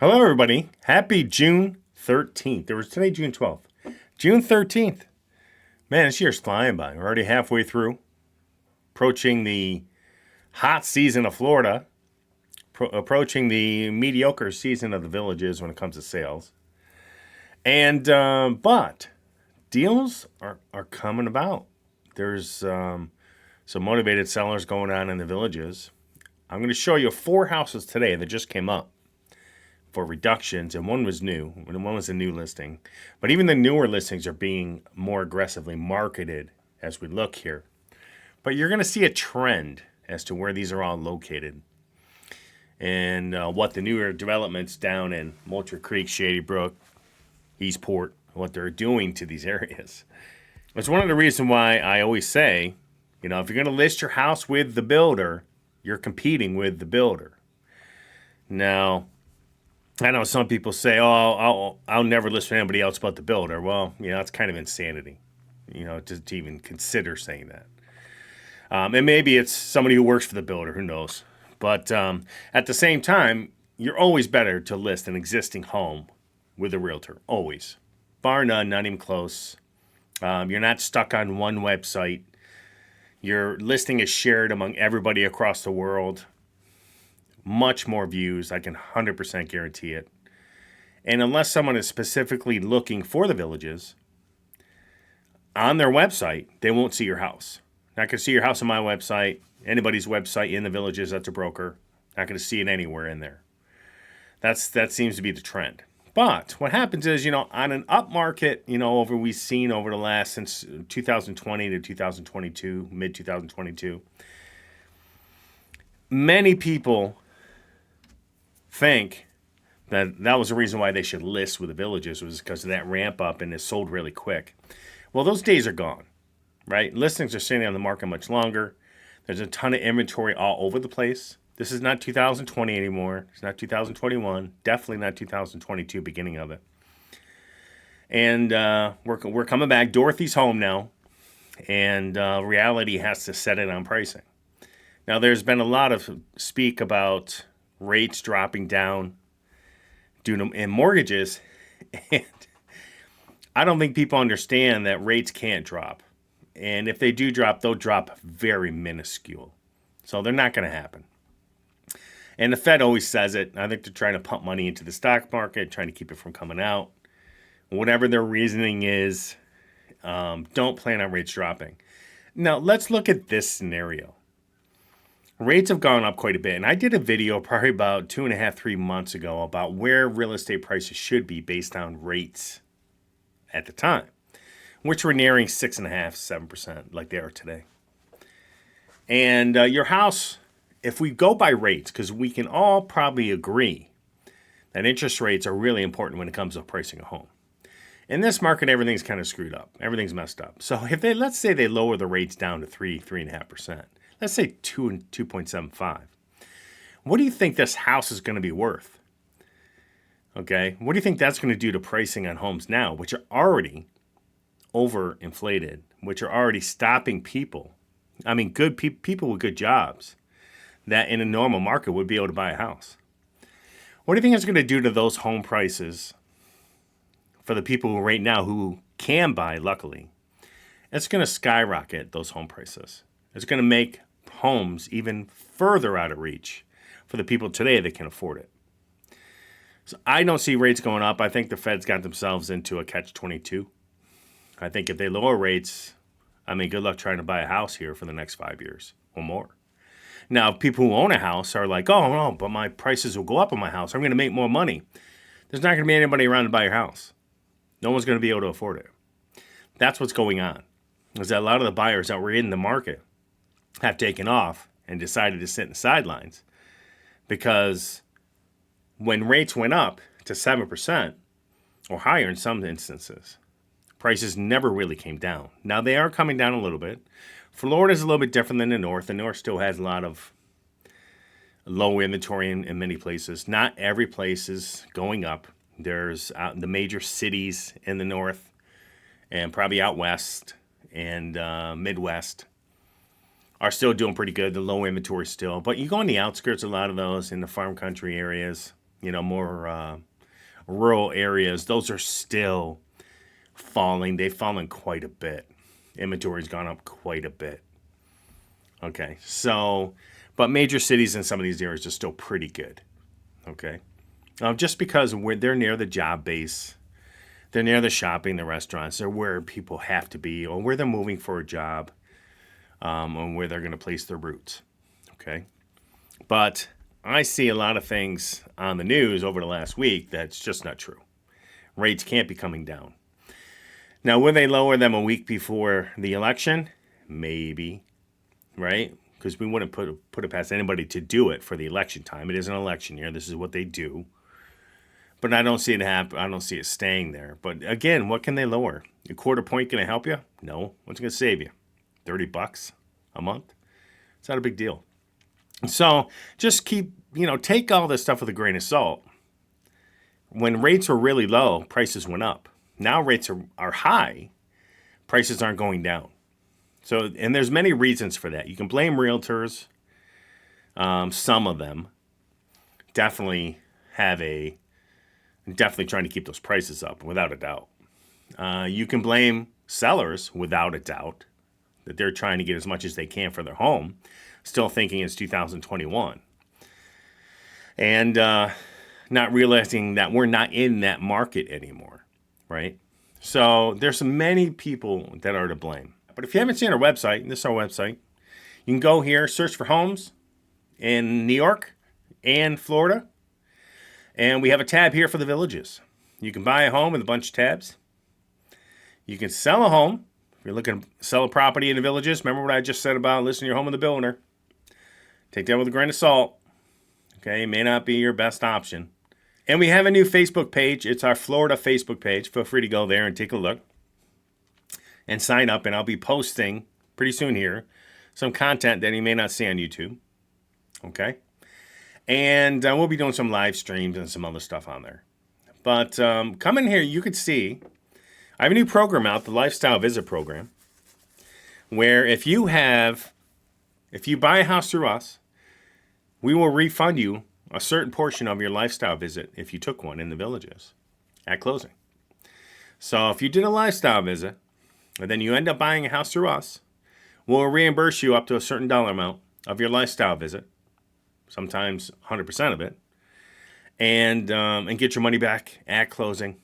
Hello, everybody. Happy June 13th. There was today, June 12th. June 13th. Man, this year's flying by. We're already halfway through, approaching the hot season of Florida, approaching the mediocre season of the villages when it comes to sales. But deals are coming about. There's some motivated sellers going on in the villages. I'm going to show you 4 houses today that just came up for reductions, and one was new, and one was a new listing. But even the newer listings are being more aggressively marketed as we look here. But you're going to see a trend as to where these are all located and what the newer developments down in Moultrie Creek, Shady Brook, Eastport, what they're doing to these areas. It's one of the reasons why I always say, if you're going to list your house with the builder, you're competing with the builder. Now, I know some people say, "Oh, I'll never list for anybody else but the builder." Well, it's kind of insanity, to even consider saying that. And maybe it's somebody who works for the builder, who knows? But at the same time, you're always better to list an existing home with a realtor, always, bar none, not even close. You're not stuck on one website. Your listing is shared among everybody across the world. Much more views, I can 100% guarantee it. And unless someone is specifically looking for the villages, on their website, they won't see your house. Not going to see your house on my website, anybody's website in the villages that's a broker. Not going to see it anywhere in there. That seems to be the trend. But what happens is, on an up market, we've seen over the last, since 2020 to 2022, mid 2022, many people think that was the reason why they should list with the villages, was because of that ramp up and it sold really quick. Well, those days are gone, right? Listings are sitting on the market much longer. There's a ton of inventory all over the place. This is not 2020 anymore. It's not 2021. Definitely not 2022, beginning of it. And we're coming back. Dorothy's home now, and reality has to set it on pricing. Now, there's been a lot of speak about rates dropping down due to in mortgages, and I don't think people understand that rates can't drop. And if they do drop, they'll drop very minuscule. So they're not going to happen. And the Fed always says it. I think they're trying to pump money into the stock market, trying to keep it from coming out. Whatever their reasoning is, don't plan on rates dropping. Now, let's look at this scenario. Rates have gone up quite a bit. And I did a video probably about 2.5, 3 months ago about where real estate prices should be based on rates at the time, which were nearing 6.5%, 7% like they are today. And your house, if we go by rates, because we can all probably agree that interest rates are really important when it comes to pricing a home. In this market, everything's kind of screwed up. Everything's messed up. So if let's say they lower the rates down to 3.5%. Let's say 2 and 2.75. What do you think this house is going to be worth? Okay, what do you think that's going to do to pricing on homes now, which are already overinflated, which are already stopping people? I mean, good people with good jobs that in a normal market would be able to buy a house. What do you think it's going to do to those home prices for the people who right now who can buy, luckily? It's going to skyrocket those home prices. It's going to make homes even further out of reach for the people today that can afford it. So I don't see rates going up. I think the Fed's got themselves into a catch-22. I think if they lower rates, good luck trying to buy a house here for the next 5 years or more. Now, people who own a house are like, "Oh, no, but my prices will go up on my house. I'm going to make more money." There's not going to be anybody around to buy your house. No one's going to be able to afford it. That's what's going on, is that a lot of the buyers that were in the market have taken off and decided to sit in the sidelines, because when rates went up to 7% or higher in some instances, prices never really came down. Now they are coming down a little bit. Florida's a little bit different than the North. The North still has a lot of low inventory in many places. Not every place is going up. There's the major cities in the North and probably out West and Midwest are still doing pretty good. The low inventory still. But you go on the outskirts, a lot of those in the farm country areas, more rural areas, those are still falling. They've fallen quite a bit. Inventory's gone up quite a bit. Okay, so, but major cities in some of these areas are still pretty good. Okay, just because they're near the job base, they're near the shopping, the restaurants, they're where people have to be, or where they're moving for a job, and where they're going to place their roots. Okay, but I see a lot of things on the news over the last week that's just not true. Rates can't be coming down. Now, will they lower them a week before the election? Maybe, right? Because we wouldn't put it past anybody to do it for the election time. It is an election year. This is what they do. But I don't see it happen. I don't see it staying there. But again, what can they lower? A quarter point going to help you? No. What's it going to save you? $30 a month? It's not a big deal. So just take all this stuff with a grain of salt. When rates were really low, prices went up. Now rates are high, prices aren't going down. So, and there's many reasons for that. You can blame realtors. Some of them definitely definitely trying to keep those prices up, without a doubt. You can blame sellers, without a doubt, that they're trying to get as much as they can for their home, still thinking it's 2021. And not realizing that we're not in that market anymore, right? So there's many people that are to blame. But if you haven't seen our website, this is our website, you can go here, search for homes in New York and Florida. And we have a tab here for the villages. You can buy a home with a bunch of tabs. You can sell a home. If you're looking to sell a property in the villages, remember what I just said about listing your home with the builder. Take that with a grain of salt. Okay, it may not be your best option. And we have a new Facebook page. It's our Florida Facebook page. Feel free to go there and take a look and sign up. And I'll be posting pretty soon here some content that you may not see on YouTube. Okay? And we'll be doing some live streams and some other stuff on there. But come in here, you could see I have a new program out, the Lifestyle Visit Program, where if you buy a house through us, we will refund you a certain portion of your lifestyle visit if you took one in the villages at closing. So if you did a lifestyle visit and then you end up buying a house through us, we'll reimburse you up to a certain dollar amount of your lifestyle visit, sometimes 100% of it, and get your money back at closing.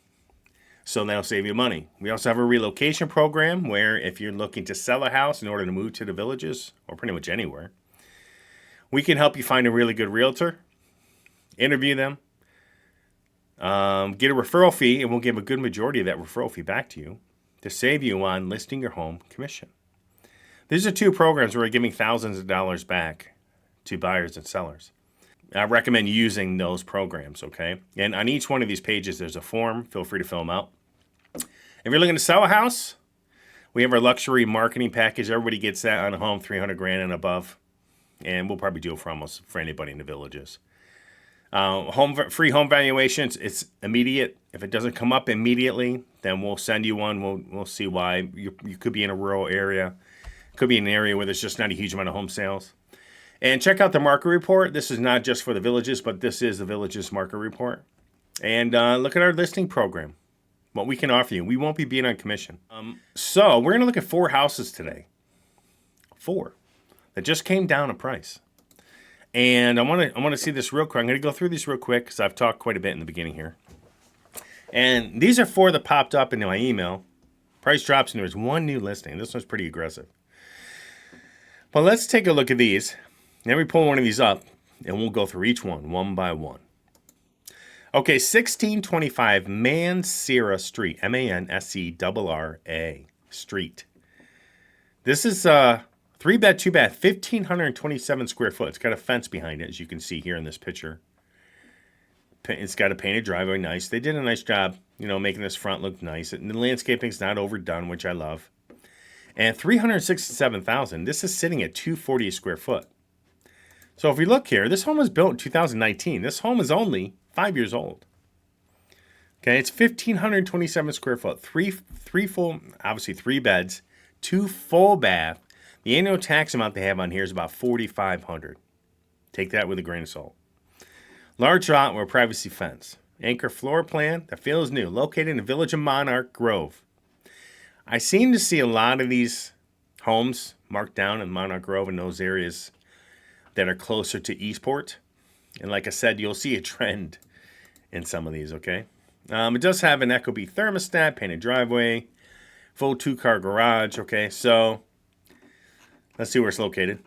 So that'll save you money. We also have a relocation program where if you're looking to sell a house in order to move to the villages or pretty much anywhere, we can help you find a really good realtor, interview them, get a referral fee, and we'll give a good majority of that referral fee back to you to save you on listing your home commission. These are two programs where we're giving thousands of dollars back to buyers and sellers. I recommend using those programs, okay? And on each one of these pages, there's a form. Feel free to fill them out. If you're looking to sell a house, we have our luxury marketing package. Everybody gets that on a home, $300,000 and above. And we'll probably do it for anybody in the villages. Free home valuations, it's immediate. If it doesn't come up immediately, then we'll send you one. We'll see why. You could be in a rural area. Could be in an area where there's just not a huge amount of home sales. And check out the market report. This is not just for the villages, but this is the villages market report. And look at our listing program, what we can offer you. We won't be being on commission. So we're going to look at 4 houses today. 4 that just came down a price. And I want to see this real quick. I'm going to go through these real quick because I've talked quite a bit in the beginning here. And these are 4 that popped up into my email. Price drops, and there's one new listing. This one's pretty aggressive. But let's take a look at these. Then we pull one of these up, and we'll go through each one by one. Okay, 1625 Mansera Street, Manscrra Street. This is 3-bed, 2-bath, 1,527 square foot. It's got a fence behind it, as you can see here in this picture. It's got a painted driveway, nice. They did a nice job, making this front look nice. And the landscaping's not overdone, which I love. And $367,000. This is sitting at $240 a square foot. So if we look here, this home was built in 2019. This home is only 5 years old. Okay, it's 1,527 square foot, three full, obviously 3 beds, 2 full bath. The annual tax amount they have on here is about $4,500. Take that with a grain of salt. Large lot with privacy fence. Anchor floor plan that feels new. Located in the village of Monarch Grove. I seem to see a lot of these homes marked down in Monarch Grove in those areas that are closer to Eastport. And like I said, you'll see a trend in some of these, okay? It does have an Ecobee thermostat, painted driveway, full 2-car garage, okay? So let's see where it's located.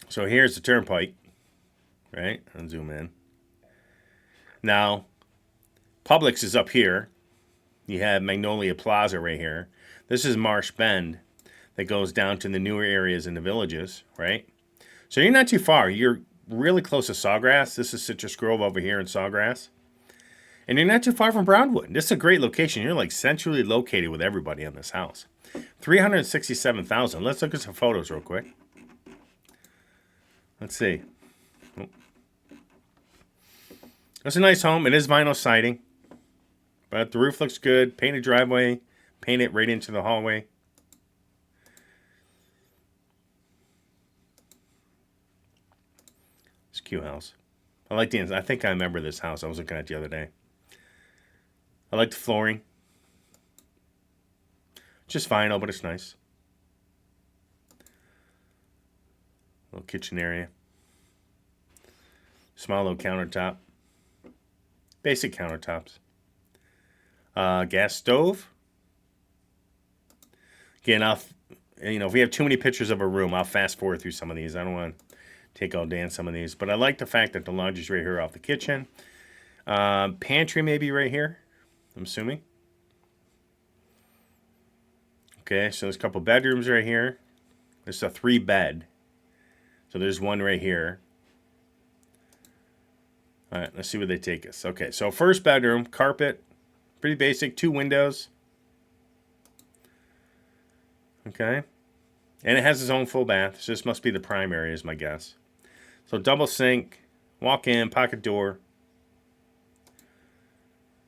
So here's the turnpike, right? I'll zoom in. Now, Publix is up here. You have Magnolia Plaza right here. This is Marsh Bend that goes down to the newer areas in the villages, right? So you're not too far. You're really close to Sawgrass. This is Citrus Grove over here in Sawgrass. And you're not too far from Brownwood. This is a great location. You're like centrally located with everybody on this house. $367,000. Let's look at some photos real quick. Let's see. Oh. It's a nice home. It is vinyl siding. But the roof looks good. Painted driveway. Paint it right into the hallway. It's a cute house. I like the inside. I think I remember this house I was looking at the other day. I like the flooring. Just vinyl, but it's nice. Little kitchen area. Small little countertop. Basic countertops. Gas stove. Again, if we have too many pictures of a room, I'll fast forward through some of these. I don't want to take all day on some of these, but I like the fact that the laundry's right here off the kitchen. Pantry maybe right here, I'm assuming. Okay, so there's a couple bedrooms right here. There's a 3-bed. So there's one right here. All right, let's see where they take us. Okay, so first bedroom, carpet, pretty basic, 2 windows. Okay, and it has its own full bath. So this must be the primary, is my guess. So double sink, walk in, pocket door.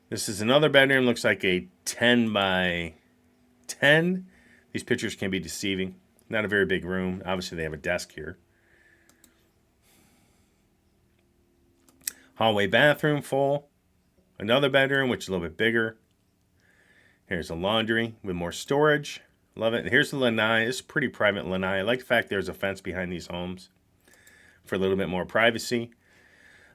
This is another bedroom. Looks like a 10 by 10. These pictures can be deceiving. Not a very big room. Obviously, they have a desk here. Hallway bathroom full. Another bedroom, which is a little bit bigger. Here's a laundry with more storage. Love it. Here's the lanai. It's pretty private lanai. I like the fact there's a fence behind these homes for a little bit more privacy.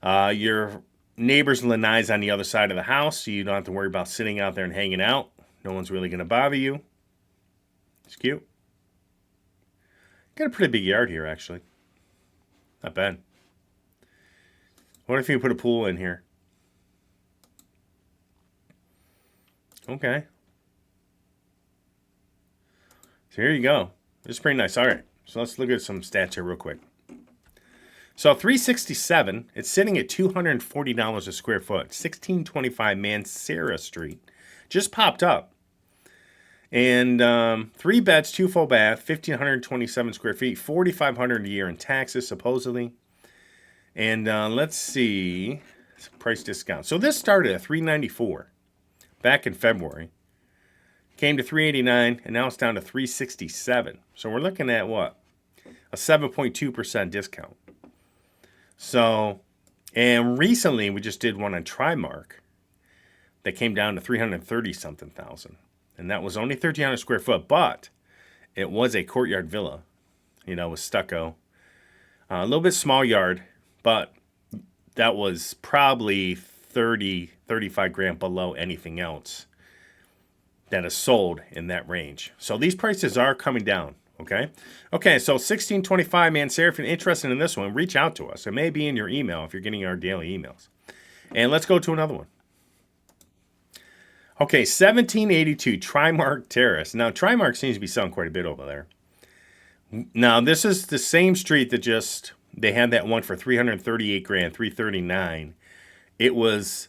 Your neighbor's lanai's on the other side of the house, so you don't have to worry about sitting out there and hanging out. No one's really going to bother you. It's cute. Got a pretty big yard here, actually. Not bad. What if you put a pool in here? Okay. So here you go. This is pretty nice. All right. So let's look at some stats here real quick. So 367, it's sitting at $240 a square foot. 1625 Mancera Street. Just popped up. And 3 beds, 2 full bath, 1,527 square feet, $4,500 a year in taxes, supposedly. And let's see. Price discount. So this started at $394 back in February. Came to $389, and now it's down to $367. So we're looking at what? A 7.2% discount. So, and recently we just did one on Trimark that came down to 330-something thousand. And that was only 1,300 square foot, but it was a courtyard villa, with stucco. A little bit small yard, but that was probably 35 grand below anything else that is sold in that range. So these prices are coming down, okay? Okay, so 1625 Mancera, if you're interested in this one, reach out to us. It may be in your email if you're getting our daily emails. And let's go to another one. Okay, 1782 Trimark Terrace. Now, Trimark seems to be selling quite a bit over there. Now, this is the same street that they had that one for 338 grand, 339. It was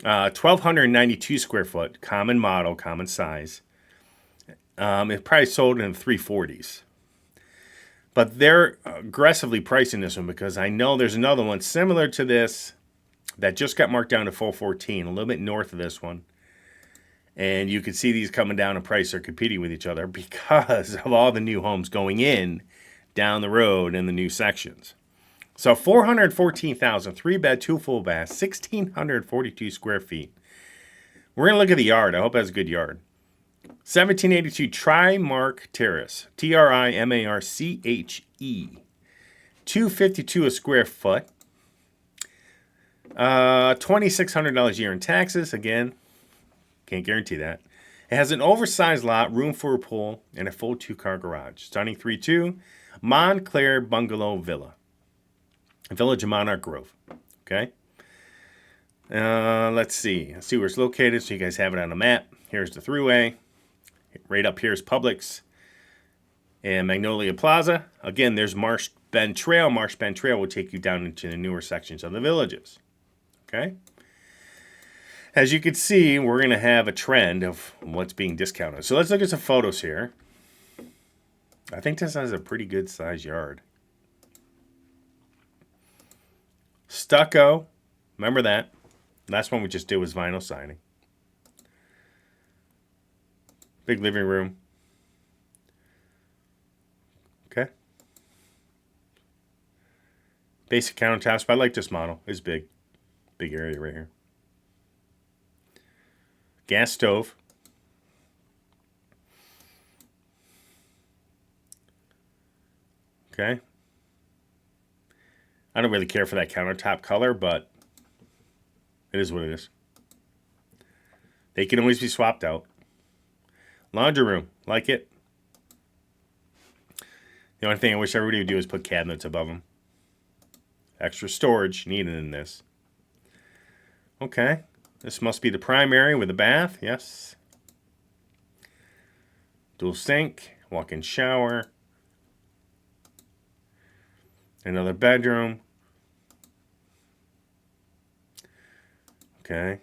1,292 square foot, common model, common size. It probably sold in the 340s. But they're aggressively pricing this one because I know there's another one similar to this that just got marked down to 414, a little bit north of this one. And you can see these coming down in price. They're competing with each other because of all the new homes going in down the road in the new sections. So 414,000, 3-bed, 2 full bath, 1,642 square feet. We're going to look at the yard. I hope that's a good yard. 1782 Trimark Terrace, Trimarche, 252 a square foot. $2,600 a year in taxes. Again, can't guarantee that. It has an oversized lot, room for a pool, and a full 2-car garage. Stunning 3-2 Montclair Bungalow Villa, Village of Monarch Grove. Okay. Let's see. Let's see where it's located so you guys have it on the map. Here's the thruway. Right up here is Publix and Magnolia Plaza. Again, there's Marsh Bend Trail. Marsh Bend Trail will take you down into the newer sections of the villages. Okay. As you can see, we're going to have a trend of what's being discounted. So let's look at some photos here. I think this has a pretty good size yard. Stucco. Remember that. Last one we just did was vinyl siding. Big living room. Okay. Basic countertops, but I like this model. It's big. Big area right here. Gas stove. Okay. I don't really care for that countertop color, but it is what it is. They can always be swapped out. Laundry room. Like it. The only thing I wish everybody would do is put cabinets above them. Extra storage needed in this. Okay. This must be the primary with a bath. Yes. Dual sink. Walk-in shower. Another bedroom. Okay.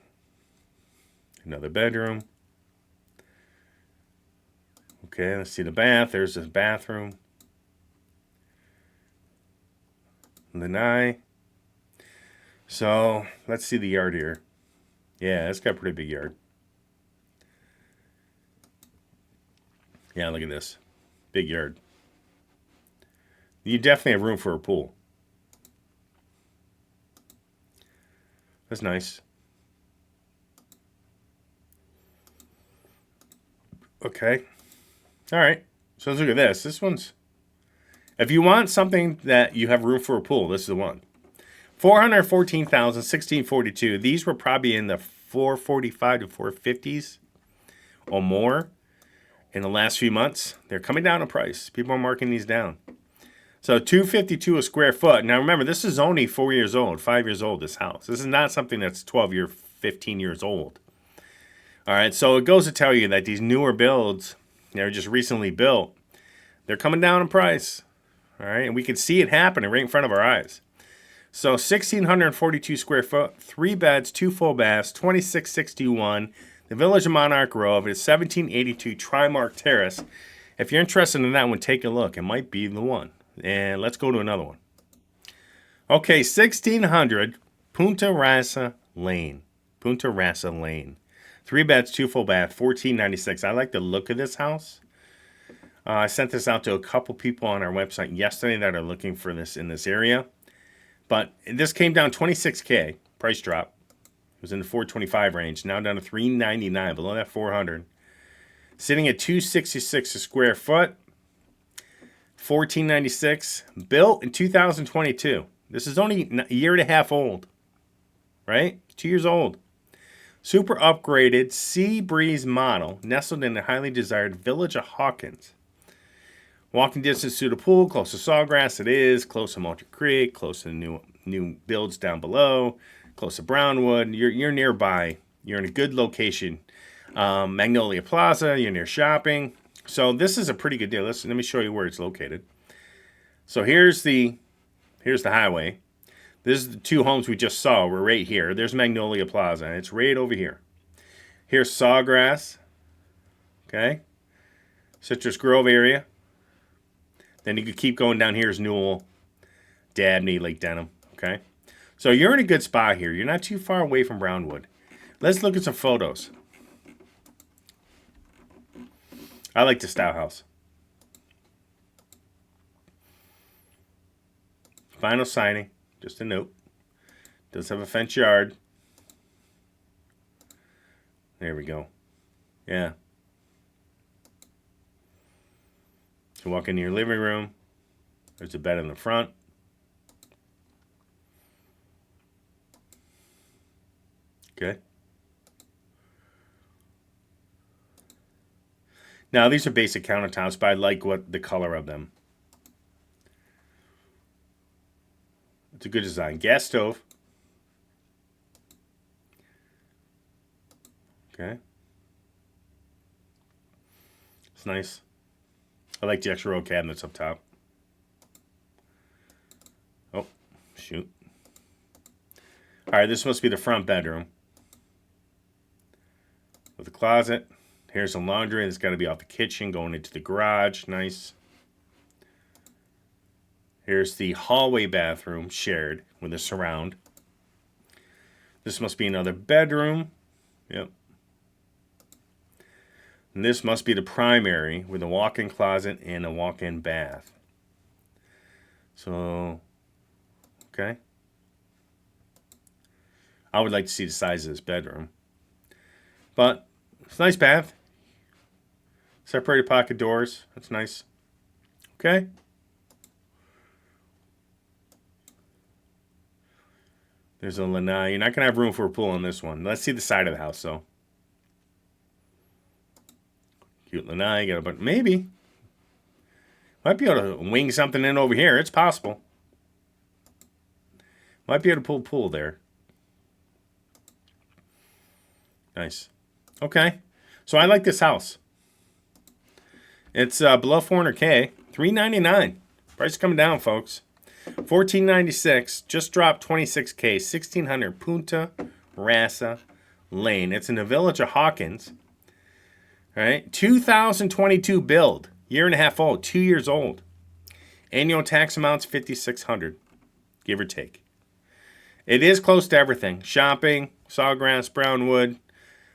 Another bedroom. Okay, let's see the bath. There's the bathroom. Lanai. So, let's see the yard here. Yeah, it's got a pretty big yard. Yeah, look at this. Big yard. You definitely have room for a pool. That's nice. Okay. All right. So let's look at this. This one's... If you want something that you have room for a pool, this is the one. 414,000, 1,642. These were probably in the 445 to 450s or more in the last few months. They're coming down in price. People are marking these down. So $252 a square foot. Now remember, this is only 4 years old, 5 years old, this house. This is not something that's 15 years old. All right, so it goes to tell you that these newer builds, they're just recently built, they're coming down in price. All right, and we can see it happening right in front of our eyes. So 1,642 square foot, 3 beds, 2 full baths, 2,661. The Village of Monarch Grove is 1782 Trimark Terrace. If you're interested in that one, take a look. It might be the one. And let's go to another one. Okay, 1,600 Punta Rasa Lane. Punta Rasa Lane. 3 beds, 2 full bath, 1,496. I like the look of this house. I sent this out to a couple people on our website yesterday that are looking for this in this area. But this came down $26K, price drop. It was in the 425 range, now down to 399, below that 400. Sitting at 266 a square foot, 1496, built in 2022. This is only a year and a half old, right? 2 years old. Super upgraded Sea Breeze model, nestled in the highly desired Village of Hawkins. Walking distance to the pool, close to Sawgrass, it is. Close to Moultrie Creek, close to the new builds down below, close to Brownwood. You're nearby. You're in a good location. Magnolia Plaza, you're near shopping. So this is a pretty good deal. Let me show you where it's located. So here's the highway. This is the 2 homes we just saw. We're right here. There's Magnolia Plaza, and it's right over here. Here's Sawgrass. Okay. Citrus Grove area. Then you could keep going down. Here's Newell, Dabney, Lake Denham. Okay. So you're in a good spot here. You're not too far away from Brownwood. Let's look at some photos. I like the style house. Vinyl siding, just a note. Does have a fence yard. There we go. Yeah. So walk into your living room. There's a bed in the front. Okay. Now, these are basic countertops, but I like the color of them. It's a good design. Gas stove. Okay. It's nice. I like the extra row cabinets up top. Oh, shoot. All right, this must be the front bedroom. With a closet. Here's the laundry. It's got to be off the kitchen, going into the garage. Nice. Here's the hallway bathroom, shared with a surround. This must be another bedroom. Yep. And this must be the primary with a walk-in closet and a walk-in bath. So, okay. I would like to see the size of this bedroom. But it's a nice bath. Separated pocket doors. That's nice. Okay. There's a lanai. You're not going to have room for a pool on this one. Let's see the side of the house, though. Cute lanai. But maybe. Might be able to wing something in over here. It's possible. Might be able to pull a pool there. Nice. Okay. So I like this house. It's below $400K. $399. Price is coming down, folks. $1,496. Just dropped $26K. 1600 Punta Rasa Lane. It's in the village of Hawkins. All right. 2022 build. Year and a half old. 2 years old. Annual tax amounts $5,600. Give or take. It is close to everything. Shopping, Sawgrass, Brownwood,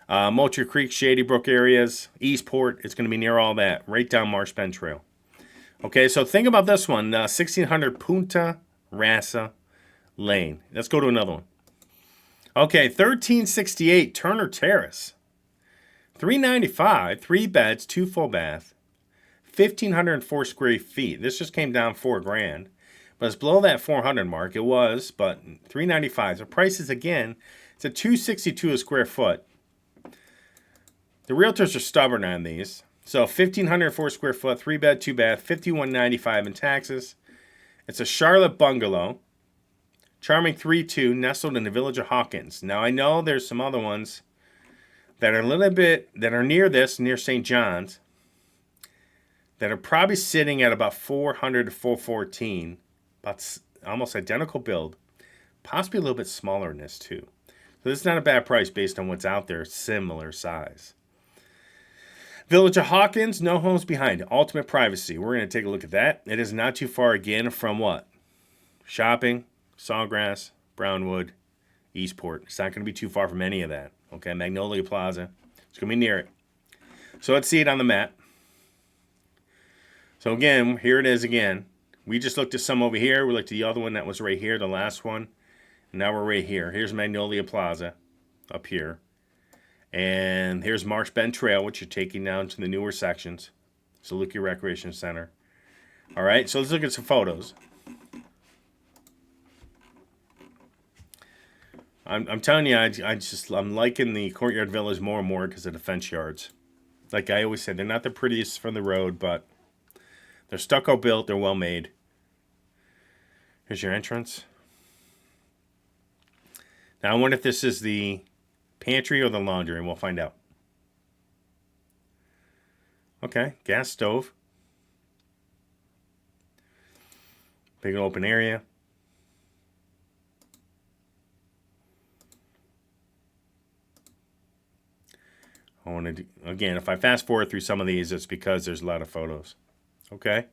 Moultrie Creek, Shady Brook areas, Eastport. It's going to be near all that, right down Marsh Bend Trail. Okay, so think about this one, 1600 Punta Rasa Lane. Let's go to another one. Okay, 1368 Turner Terrace. $395, 3 beds, 2 full bath, 1,504 square feet. This just came down $4,000, but it's below that 400 mark. It was, but $395. The prices again, it's a $262 a square foot. The realtors are stubborn on these. So 1,504 square foot, 3 bed, 2 bath, $5,195 in taxes. It's a Charlotte bungalow. Charming 3-2, nestled in the village of Hawkins. Now I know there's some other ones that are a little bit, that are near this, near St. John's, that are probably sitting at about 400 to 414, about almost identical build, possibly a little bit smaller than this too. So this is not a bad price based on what's out there, similar size. Village of Hawkins, no homes behind, ultimate privacy. We're going to take a look at that. It is not too far again from what? Shopping, Sawgrass, Brownwood, Eastport. It's not going to be too far from any of that. Okay, Magnolia Plaza. It's going to be near it. So let's see it on the map. So again, here it is again. We just looked at some over here. We looked at the other one that was right here, the last one. And now we're right here. Here's Magnolia Plaza up here. And here's Marsh Bend Trail, which you're taking down to the newer sections. Saluki Recreation Center. All right, so let's look at some photos. I'm telling you, I'm liking the Courtyard Villas more and more because of the fence yards. Like I always said, they're not the prettiest from the road, but they're stucco built, they're well made. Here's your entrance. Now I wonder if this is the pantry or the laundry, and we'll find out. Okay, gas stove. Big open area. I want to do, again, if I fast forward through some of these, it's because there's a lot of photos. Okay.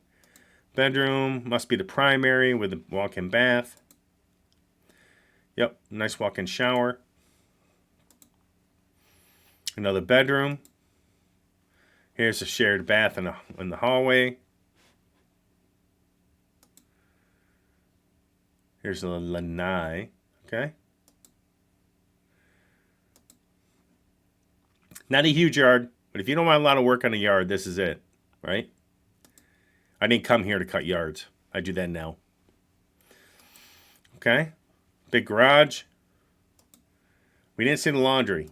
Bedroom must be the primary with a walk-in bath. Yep, nice walk-in shower. Another bedroom. Here's a shared bath in the, hallway. Here's the lanai. Okay. Not a huge yard, but if you don't want a lot of work on a yard, this is it, right? I didn't come here to cut yards. I do that now. Okay. Big garage. We didn't see the laundry.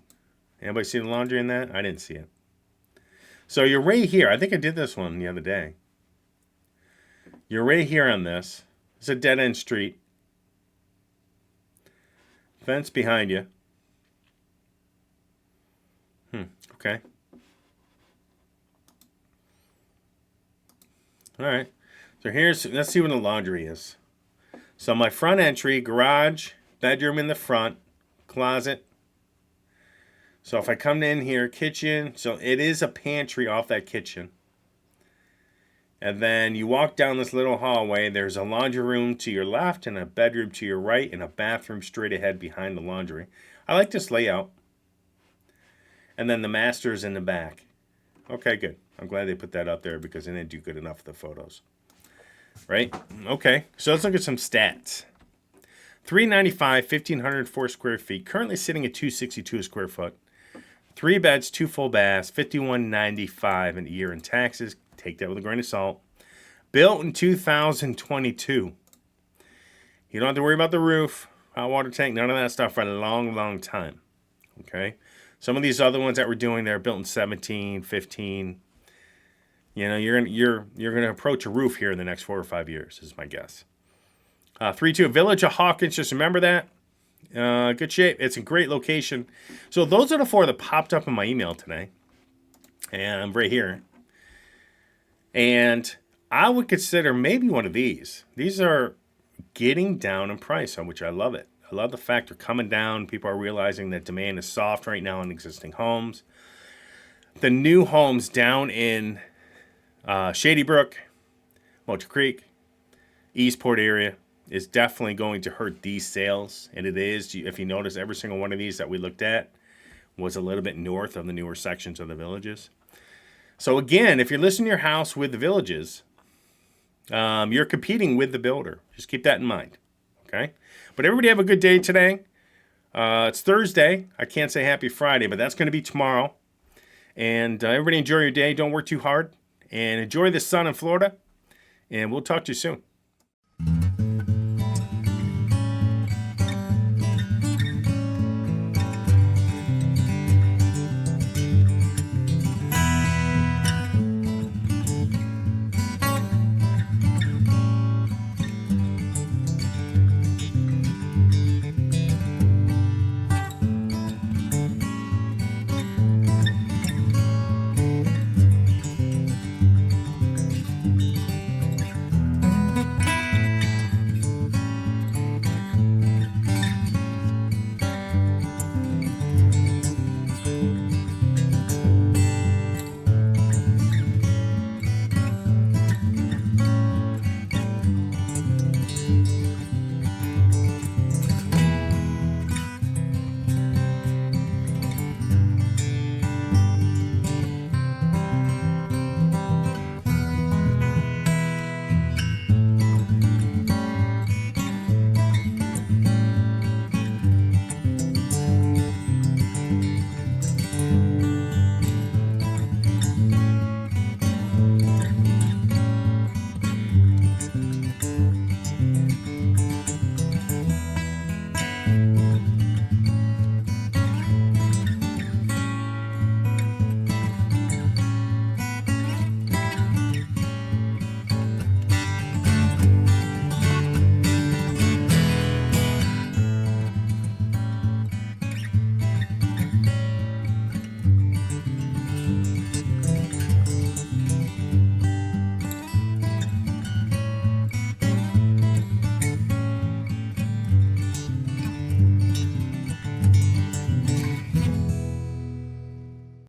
Anybody see the laundry in that? I didn't see it. So you're right here. I think I did this one the other day. You're right here on this. It's a dead-end street. Fence behind you. Okay. All right. So let's see where the laundry is. So my front entry, garage, bedroom in the front, closet. So if I come in here, kitchen, so it is a pantry off that kitchen. And then you walk down this little hallway, there's a laundry room to your left and a bedroom to your right and a bathroom straight ahead behind the laundry. I like this layout. And then the master's in the back. Okay, good. I'm glad they put that up there because they didn't do good enough with the photos. Right? Okay, so let's look at some stats. 395, 1,504 square feet. Currently sitting at 262 a square foot. 3 beds, 2 full baths, $51.95 a year in taxes. Take that with a grain of salt. Built in 2022. You don't have to worry about the roof, hot water tank, none of that stuff for a long, long time. Okay? Some of these other ones that we're doing, they're built in 17, 15. You know, you're gonna approach a roof here in the next 4 or 5 years, is my guess. 3-2 Village of Hawkins. Just remember that. Good shape. It's a great location. So those are the 4 that popped up in my email today, and I'm right here. And I would consider maybe one of these. These are getting down in price, on which I love it. I love the fact they're coming down. People are realizing that demand is soft right now on existing homes. The new homes down in Shady Brook, Mocha Creek, Eastport area is definitely going to hurt these sales. And it is. If you notice, every single one of these that we looked at was a little bit north of the newer sections of the villages. So again, if you're listing your house with the villages, you're competing with the builder. Just keep that in mind. Okay? But everybody have a good day today. It's Thursday. I can't say happy Friday, but that's going to be tomorrow. And everybody enjoy your day. Don't work too hard. And enjoy the sun in Florida. And we'll talk to you soon.